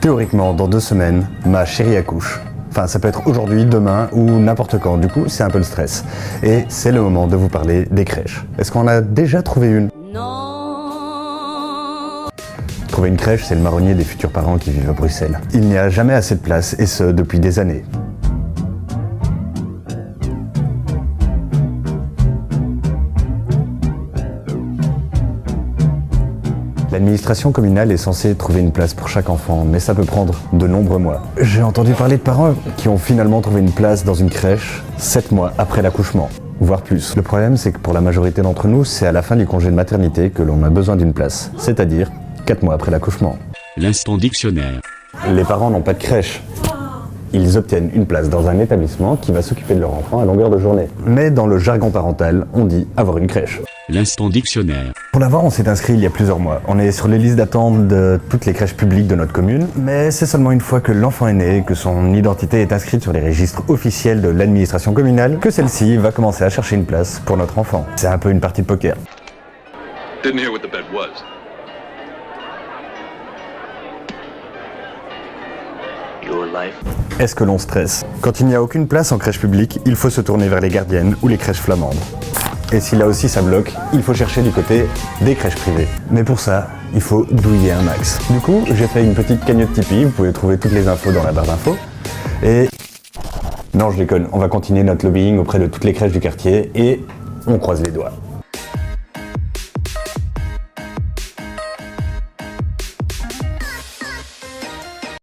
Théoriquement, dans 2 semaines, ma chérie accouche. Enfin, ça peut être aujourd'hui, demain ou n'importe quand. Du coup, c'est un peu le stress. Et c'est le moment de vous parler des crèches. Est-ce qu'on a déjà trouvé une? Non. Trouver une crèche, c'est le marronnier des futurs parents qui vivent à Bruxelles. Il n'y a jamais assez de place, et ce, depuis des années. L'administration communale est censée trouver une place pour chaque enfant, mais ça peut prendre de nombreux mois. J'ai entendu parler de parents qui ont finalement trouvé une place dans une crèche 7 mois après l'accouchement, voire plus. Le problème, c'est que pour la majorité d'entre nous, c'est à la fin du congé de maternité que l'on a besoin d'une place, c'est-à-dire 4 mois après l'accouchement. L'instant dictionnaire. Les parents n'ont pas de crèche. Ils obtiennent une place dans un établissement qui va s'occuper de leur enfant à longueur de journée. Mais dans le jargon parental, on dit avoir une crèche. L'instant dictionnaire. Pour l'avoir, on s'est inscrit il y a plusieurs mois. On est sur les listes d'attente de toutes les crèches publiques de notre commune, mais c'est seulement une fois que l'enfant est né, que son identité est inscrite sur les registres officiels de l'administration communale, que celle-ci va commencer à chercher une place pour notre enfant. C'est un peu une partie de poker. Didn't hear what the bet was. Your life. Est-ce que l'on stresse? Quand il n'y a aucune place en crèche publique, il faut se tourner vers les gardiennes ou les crèches flamandes. Et si là aussi ça bloque, il faut chercher du côté des crèches privées. Mais pour ça, il faut douiller un max. Du coup, j'ai fait une petite cagnotte Tipeee, vous pouvez trouver toutes les infos dans la barre d'infos. Et... non, je déconne, on va continuer notre lobbying auprès de toutes les crèches du quartier et on croise les doigts.